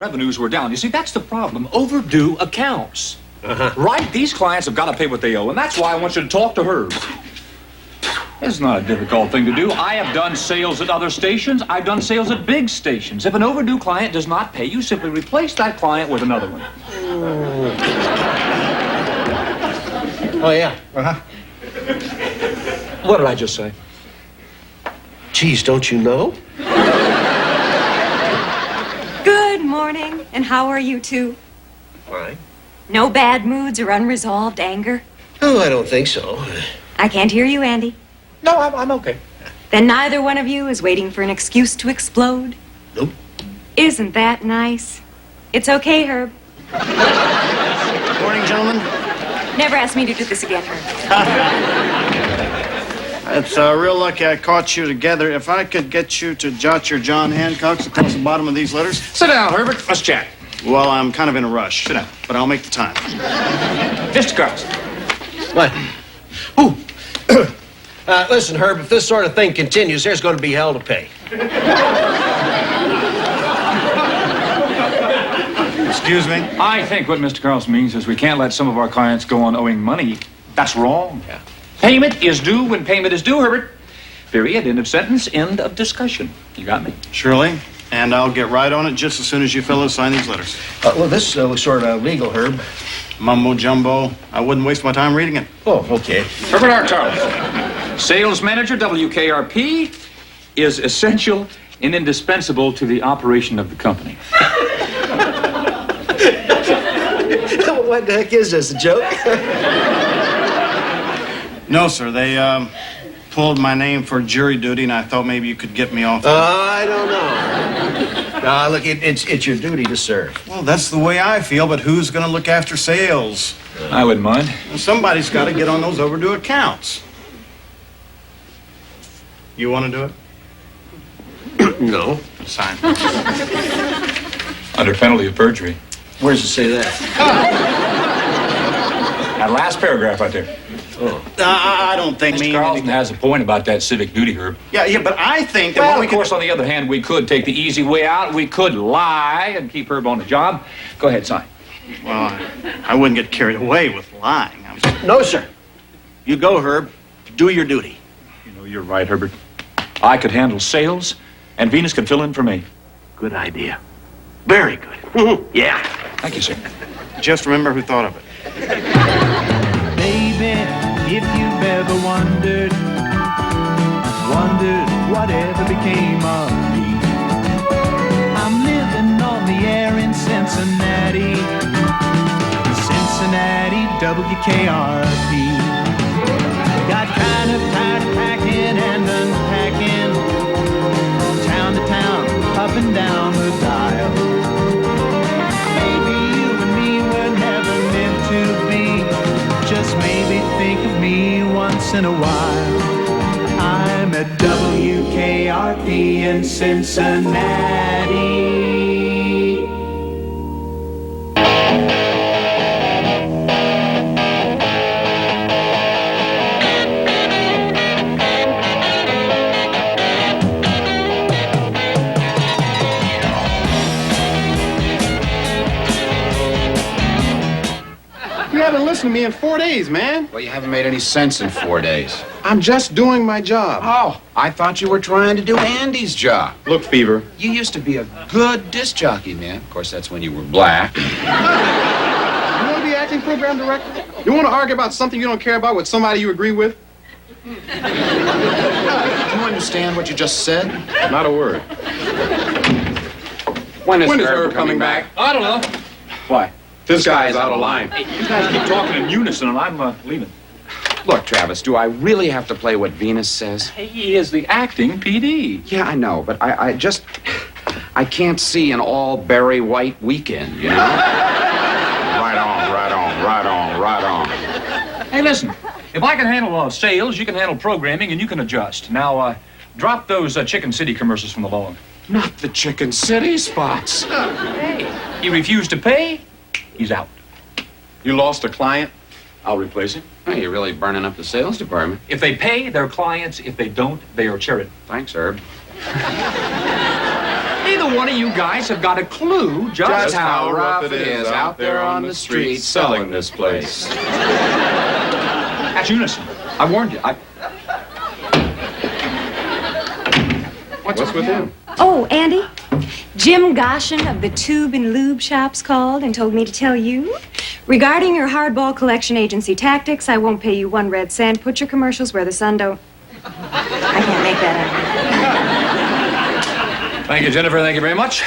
Revenues were down. You see, that's the problem. Overdue accounts. Right? These clients have got to pay what they owe, and that's why I want you to talk to Herb. It's not a difficult thing to do. I have done sales at other stations. I've done sales at big stations. If an overdue client does not pay, you simply replace that client with another one. Oh, yeah. What did I just say? Geez, don't you know? Good morning, and how are you two? Fine. No bad moods or unresolved anger? Oh, I don't think so. I can't hear you, Andy. No, I'm okay. Then neither one of you is waiting for an excuse to explode? Nope. Isn't that nice? It's okay, Herb. Morning, gentlemen. Never ask me to do this again, Herb. It's real lucky I caught you together. If I could get you to jot your John Hancocks across the bottom of these letters. Sit down, Herbert. Let's chat. Well, I'm kind of in a rush. Sit down. But I'll make the time. Mr. Carlson. What? Ooh. Listen, Herb, if this sort of thing continues, there's going to be hell to pay. Excuse me? I think what Mr. Carlson means is we can't let some of our clients go on owing money. That's wrong. Yeah. Payment is due when payment is due, Herbert. Period. End of sentence. End of discussion. You got me? Surely. And I'll get right on it just as soon as you fellows sign these letters. Well, this looks sort of legal, Herb. Mumbo jumbo. I wouldn't waste my time reading it. Oh, okay. Herbert R. Carlson, sales manager, WKRP, is essential and indispensable to the operation of the company. What the heck is this, a joke? No, sir. They pulled my name for jury duty, and I thought maybe you could get me off. I don't know. Look, it's your duty to serve. Well, that's the way I feel, but who's going to look after sales? I wouldn't mind. Well, somebody's got to get on those overdue accounts. You want to do it? No. Sign. Under penalty of perjury. Where does it say that? That last paragraph right there. Oh. I don't think Mr. Carlson has a point about that civic duty, Herb. Yeah, but I think that Well, when we of course, on the other hand, we could take the easy way out. We could lie and keep Herb on the job. Go ahead, sign. Well, I wouldn't get carried away with lying. No, sir. You go, Herb. Do your duty. You know, you're right, Herbert. I could handle sales, and Venus could fill in for me. Good idea. Very good. Yeah. Thank you, sir. Just remember who thought of it. Baby, if you've ever wondered whatever became of me. I'm living on the air in Cincinnati, WKRP. Got kind of tired of packing and unpacking, town to town, up and down the dial. Maybe you and me were never meant to be. Just maybe think of me once in a while. I'm at WKRP in Cincinnati. You haven't listened to me in 4 days, man. Well, you haven't made any sense in 4 days. I'm just doing my job. Oh, I thought you were trying to do Andy's job. Look, Fever. You used to be a good disc jockey, man. Of course, that's when you were black. You want to be acting program director? You want to argue about something you don't care about with somebody you agree with? Do you understand what you just said? Not a word. When is Herb coming back? I don't know. Why? This guy's out of line. You guys keep talking in unison, and I'm leaving. Look, Travis, do I really have to play what Venus says? He is the acting PD. Yeah, I know, but I can't see an all Barry White weekend, you know? Right on. Hey, listen. If I can handle sales, you can handle programming, and you can adjust. Now, drop those Chicken City commercials from the log. Not the Chicken City spots. Hey, he refused to pay. He's out. You lost a client? I'll replace him. Hey, you're really burning up the sales department. If they pay, they're clients. If they don't, they are charity. Thanks, Herb. Either neither one of you guys have got a clue just how rough it is out there on the street selling this place. That's Unison. I warned you. What's with him? Oh, Andy, Jim Goshen of the Tube and Lube Shops called and told me to tell you. Regarding your hardball collection agency tactics, I won't pay you 1 red cent. Put your commercials where the sun don't... I can't make that out. Thank you, Jennifer. Thank you very much.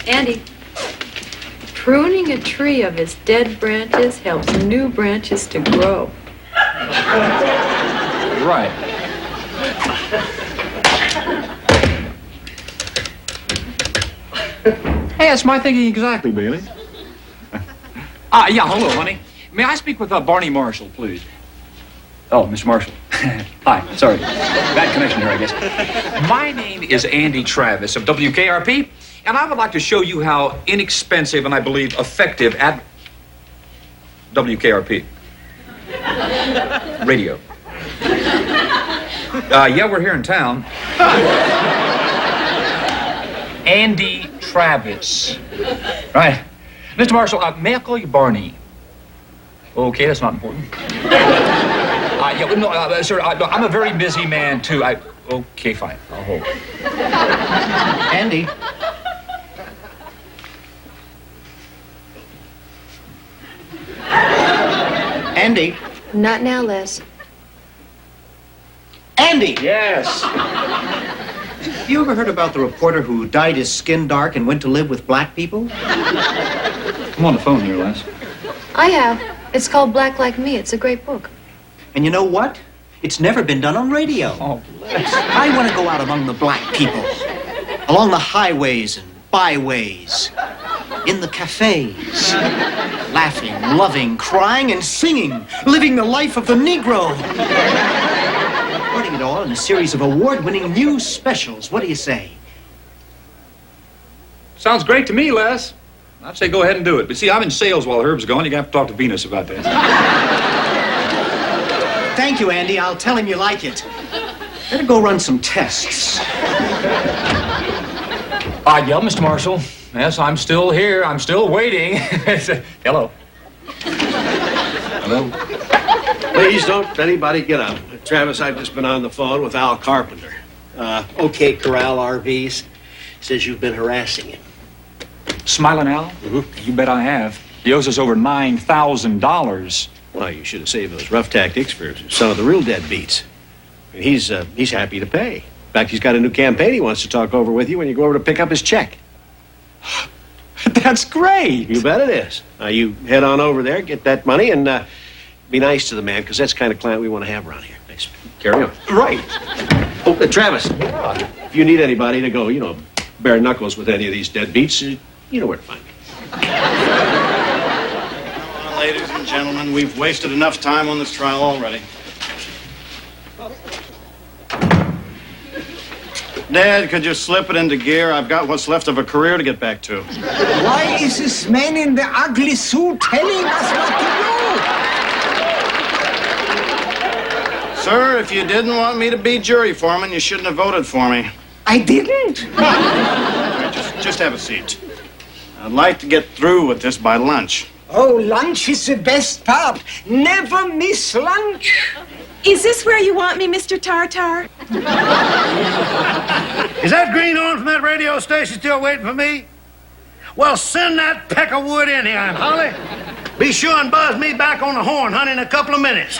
Andy, pruning a tree of its dead branches helps new branches to grow. Right. Hey, that's my thinking exactly, Bailey. Yeah, hello, honey. May I speak with Barney Marshall, please? Oh, Mr. Marshall. Hi, sorry. Bad connection here, I guess. My name is Andy Travis of WKRP, and I would like to show you how inexpensive and I believe effective at WKRP. Radio. Yeah, we're here in town. Andy Travis. Right. Mr. Marshall, may I call you Barney? Okay, that's not important. Yeah, no, sir, I'm a very busy man, too. Okay, fine. I'll hold. Andy. Andy. Not now, Les. Andy! Yes. You ever heard about the reporter who dyed his skin dark and went to live with black people? I'm on the phone here, Les. I have. It's called Black Like Me. It's a great book. And you know what? It's never been done on radio. Oh, I want to go out among the black people, along the highways and byways, in the cafes, laughing, loving, crying, and singing, living the life of the Negro. Putting it all in a series of award-winning news specials. What do you say? sounds great to me, Les. I'd say go ahead and do it. But see, I'm in sales while Herb's gone. You're going to have to talk to Venus about that. Thank you, Andy. I'll tell him you like it. Better go run some tests. Yeah, Mr. Marshall. Yes, I'm still here. I'm still waiting. Hello. Hello. Please don't anybody get up. Travis, I've just been on the phone with Al Carpenter. OK Corral RVs. Says you've been harassing him. Smiling Al? Mm-hmm. You bet I have. He owes us over $9,000. Well, you should have saved those rough tactics for some of the real deadbeats. He's happy to pay. In fact, he's got a new campaign he wants to talk over with you when you go over to pick up his check. That's great. You bet it is. Now, you head on over there, get that money, and be nice to the man, because that's the kind of client we want to have around here. Thanks. Carry on. Right. Oh, Travis, if you need anybody to go, bare knuckles with any of these deadbeats, you know where to find me. Ladies and gentlemen, we've wasted enough time on this trial already. Dad, could you slip it into gear? I've got what's left of a career to get back to. Why is this man in the ugly suit telling us what to do? Sir, if you didn't want me to be jury foreman, you shouldn't have voted for me. I didn't. Just have a seat. I'd like to get through with this by lunch. Oh, lunch is the best part. Never miss lunch. Is this where you want me, Mr. Tartar? Is that greenhorn from that radio station still waiting for me? Well, send that peck of wood in here, Aunt Holly. Be sure and buzz me back on the horn, honey, in a couple of minutes.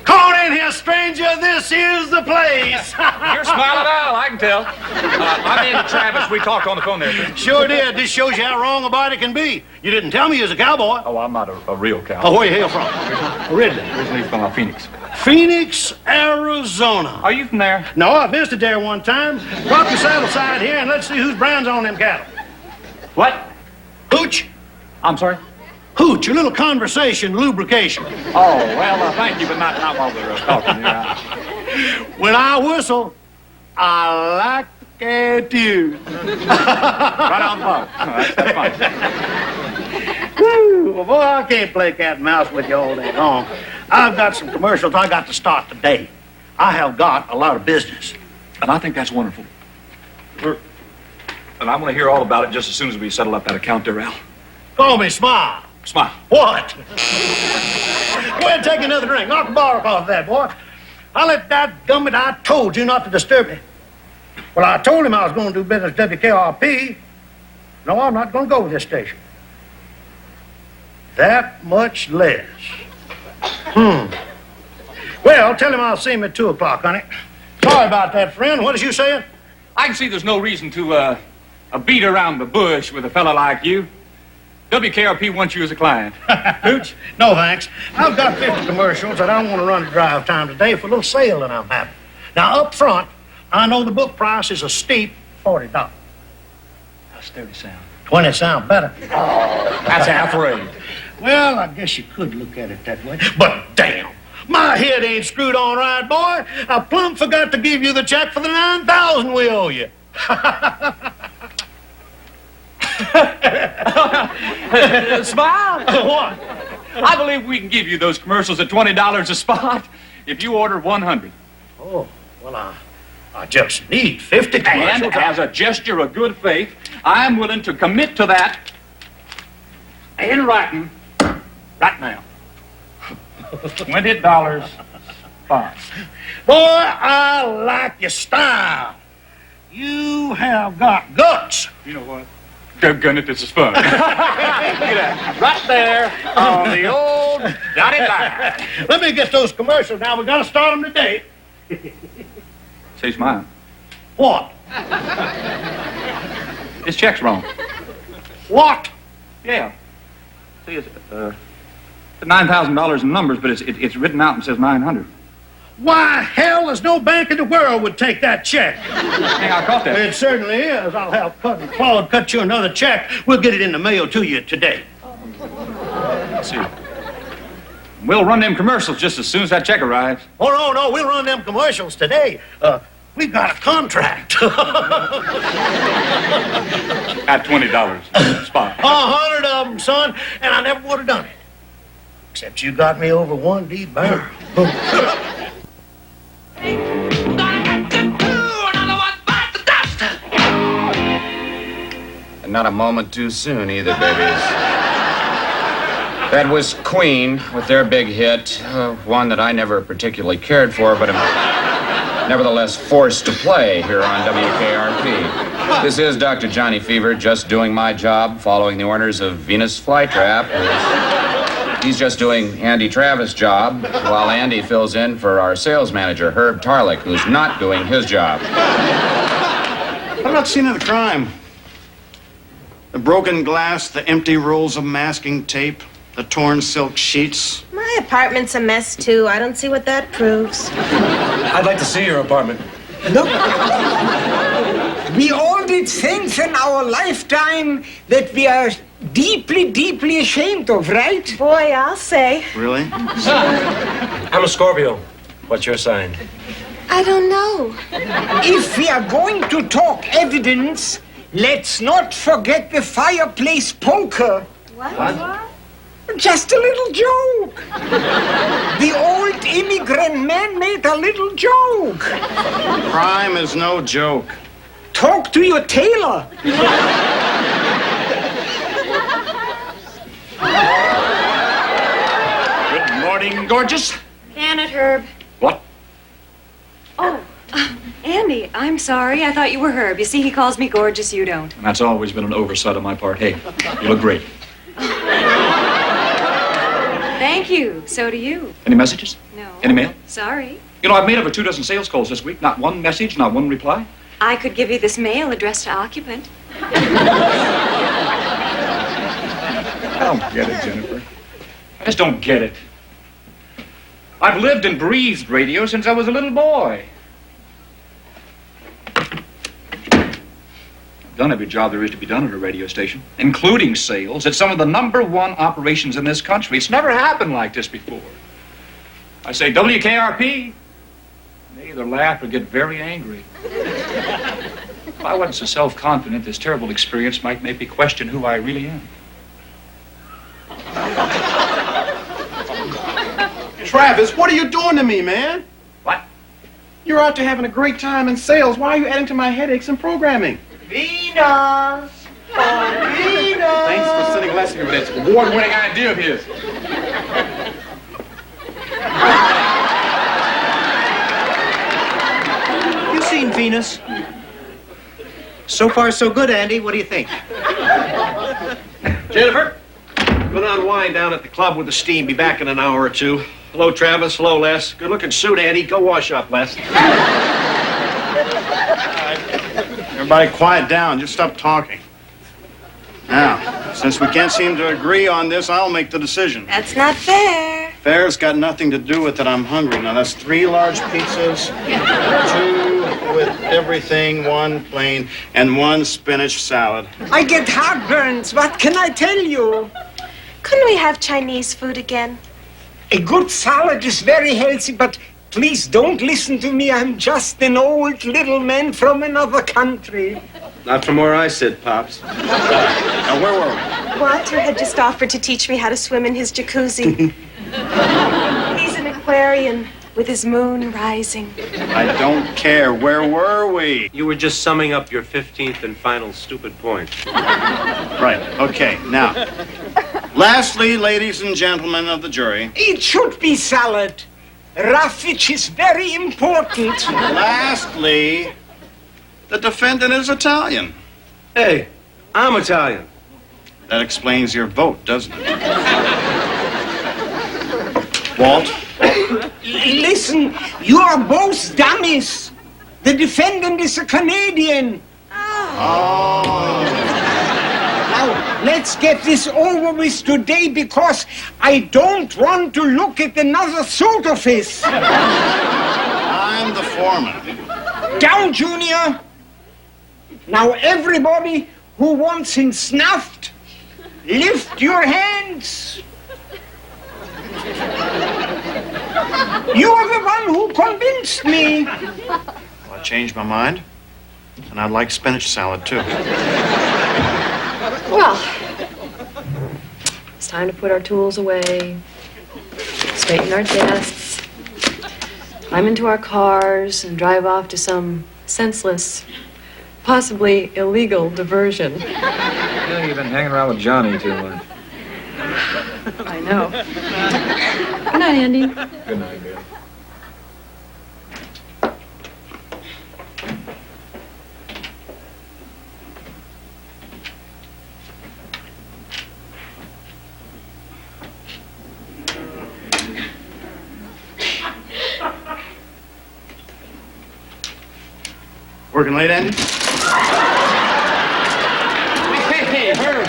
Come on in here, stranger. This is the place. You're smiling Al, I can tell. I'm Andy Travis. We talked on the phone there. Sure did. This shows you how wrong a body can be. You didn't tell me you was a cowboy. Oh, I'm not a real cowboy. Oh, where you hail from? Originally. Originally from Phoenix. Phoenix, Arizona. Are you from there? No, I visited there one time. Drop your saddle side here and let's see whose brand's on them cattle. What? Hooch? I'm sorry? Hooch, a little conversation, lubrication. Oh, well, thank you, but not while we're talking here. When I whistle, I like to get you. Right on the phone. That's fine. Woo, well, boy, I can't play cat and mouse with you all day long. I've got some commercials I got to start today. I have got a lot of business. And I think that's wonderful. And I want to hear all about it just as soon as we settle up that account there, Al. Call me Smile. Smile. What? Go ahead and take another drink. Knock the bark off that, boy. I let that gummit, I told you not to disturb me. Well, I told him I was going to do business at WKRP. No, I'm not going to go with this station. That much less. Well, tell him I'll see him at 2 o'clock, honey. Sorry about that, friend. What did you say? I can see there's no reason to beat around the bush with a fella like you. WKRP wants you as a client. Hooch? No, thanks. I've got 50 commercials that I want to run to drive time today for a little sale that I'm having. Now, up front, I know the book price is a steep $40. That's 30 sound. 20 sound better. That's half rate. Well, I guess you could look at it that way. But damn, my head ain't screwed on right, boy. I plumb forgot to give you the check for the $9,000 we owe you. Smile. What? I believe we can give you those commercials at $20 a spot if you order 100. Oh, well, I just need 50 commercials. And as a gesture of good faith, I'm willing to commit to that in writing right now. $20 spot. Boy, I like your style. You have got guts. You know what? Doggone it, this is fun. Look at that. Right there on the old dotted line. Let me get those commercials now. We got to start them today. Say, Smile. What? This check's wrong. What? Yeah. See, it's $9,000 in numbers, but it's written out and says 900. Why, hell, there's no bank in the world would take that check. Hey, I caught that. It certainly is. I'll have Claude cut you another check. We'll get it in the mail to you today. Let's see. We'll run them commercials just as soon as that check arrives. Oh, no, we'll run them commercials today. We've got a contract. At $20 spot. 100 of them, son, and I never would have done it. Except you got me over one deep barrel. And not a moment too soon either, babies. That was Queen with their big hit, one that I never particularly cared for, but am nevertheless forced to play here on WKRP. This is Dr. Johnny Fever, just doing my job, following the orders of Venus Flytrap. He's just doing Andy Travis' job, while Andy fills in for our sales manager, Herb Tarlick, who's not doing his job. What about the scene of the crime? The broken glass, the empty rolls of masking tape, the torn silk sheets. My apartment's a mess, too. I don't see what that proves. I'd like to see your apartment. Look, we all did things in our lifetime that we are deeply, deeply ashamed of, right? Boy, I'll say. Really? I'm a Scorpio. What's your sign? I don't know. If we are going to talk evidence, let's not forget the fireplace poker. What? Just a little joke. The old immigrant man made a little joke. Crime is no joke. Talk to your tailor. Good morning, gorgeous. Can it, Herb? What? Oh, Andy, I'm sorry. I thought you were Herb. You see, he calls me gorgeous, you don't. And that's always been an oversight on my part. Hey, you look great. Thank you. So do you. Any messages? No. Any mail? Sorry. You know, I've made over 24 sales calls this week. Not one message, not one reply. I could give you this mail addressed to occupant. I don't get it, Jennifer. I just don't get it. I've lived and breathed radio since I was a little boy. I've done every job there is to be done at a radio station, including sales at some of the #1 operations in this country. It's never happened like this before. I say, WKRP, they either laugh or get very angry. If I wasn't so self-confident, this terrible experience might make me question who I really am. Travis, what are you doing to me, man? What? You're out there having a great time in sales. Why are you adding to my headaches in programming? Venus! Oh, Venus! Thanks for sitting listening to this award-winning idea of his. You seen Venus? So far, so good, Andy. What do you think? Jennifer, gonna unwind down at the club with the steam. Be back in an hour or two. Hello, Travis. Hello, Les. Good-looking suit, Andy. Go wash up, Les. Everybody quiet down. Just stop talking. Now, since we can't seem to agree on this, I'll make the decision. That's not fair. Fair's got nothing to do with it. I'm hungry. Now, that's 3 large pizzas, 2 with everything, 1 plain, and 1 spinach salad. I get heartburns. What can I tell you? Couldn't we have Chinese food again? A good salad is very healthy, but please don't listen to me. I'm just an old little man from another country. Not from where I sit, Pops. Now, where were we? Walter had just offered to teach me how to swim in his jacuzzi. He's an Aquarian with his moon rising. I don't care. Where were we? You were just summing up your 15th and final stupid point. Right. Okay. Now, lastly, ladies and gentlemen of the jury. It should be salad. Roughage is very important. Lastly, the defendant is Italian. Hey, I'm Italian. That explains your vote, doesn't it? Walt? Listen, you are both dummies. The defendant is a Canadian. Oh. Now, let's get this over with today because I don't want to look at another suit of his. I'm the foreman. Down, Junior. Now, everybody who wants him snuffed, lift your hands. You are the one who convinced me. Well, I changed my mind, and I'd like spinach salad, too. Well, it's time to put our tools away, straighten our desks, climb into our cars, and drive off to some senseless, possibly illegal diversion. Yeah, you've been hanging around with Johnny too much. I know. Good night, Andy. Good night, dear. Working late, Andy? Hey, Herb.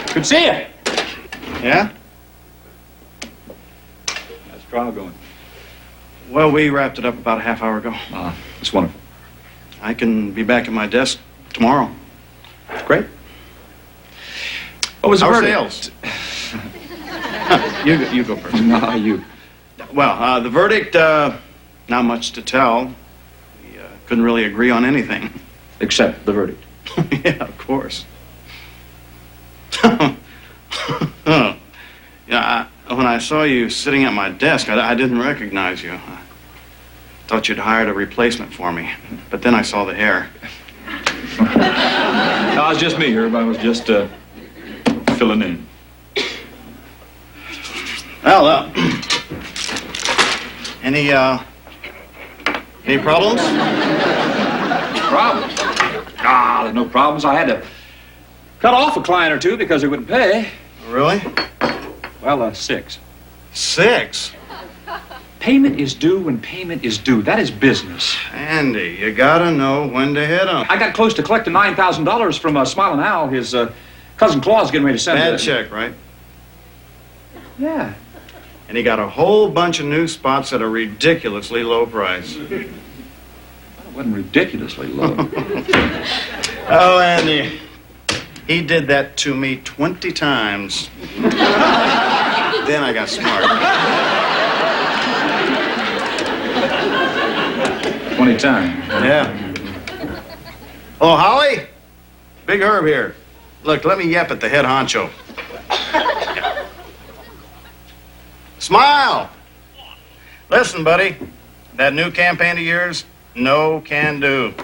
Good to see you. Yeah? How's the trial going? Well, we wrapped it up about a half hour ago. That's wonderful. I can be back at my desk tomorrow. Great. What was the Our verdict? sales. You go first. No, you. Well, the verdict, not much to tell. We couldn't really agree on anything. Except the verdict. Yeah, of course. Yeah, when I saw you sitting at my desk, I didn't recognize you. I thought you'd hired a replacement for me. But then I saw the hair. No, it was just me, Herb. I was just filling in. Well, any problems? Problems? There's no problems. I had to cut off a client or two because they wouldn't pay. Really? Well, 6. 6? Payment is due when payment is due. That is business. Andy, you gotta know when to hit 'em. I got close to collecting $9,000 from Smiling Al. His cousin Claus getting ready to send Bad it. check, right? Yeah. And he got a whole bunch of new spots at a ridiculously low price. It wasn't ridiculously low. Oh, Andy, he did that to me 20 times. Then I got smart. 20 times. Yeah. Oh, Holly? Big Herb here. Look, let me yap at the head honcho. Yeah. Smile! Listen, buddy, that new campaign of yours, no can do.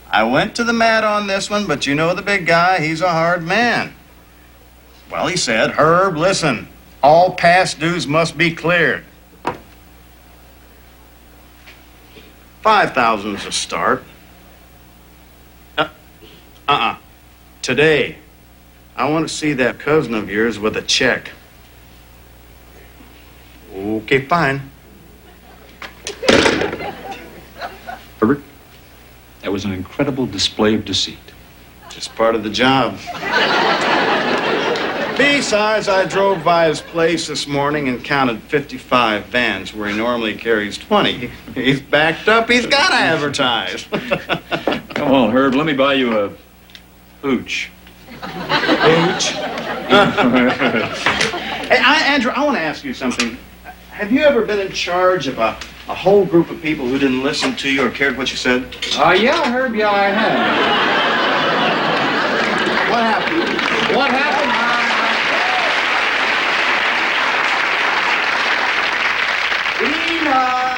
I went to the mat on this one, but you know the big guy, he's a hard man. Well, he said, Herb, listen, all past dues must be cleared. 5,000 is a start. Today, I want to see that cousin of yours with a check. Okay, fine. Herbert, that was an incredible display of deceit. Just part of the job. Besides, I drove by his place this morning and counted 55 vans where he normally carries 20. He's backed up. He's got to advertise. Come on, Herb, let me buy you a hooch. Hooch? Hey, Andrew, I want to ask you something. Have you ever been in charge of a whole group of people who didn't listen to you or cared what you said? Yeah, Herb, yeah, I have. What happened? What happened? Enoch!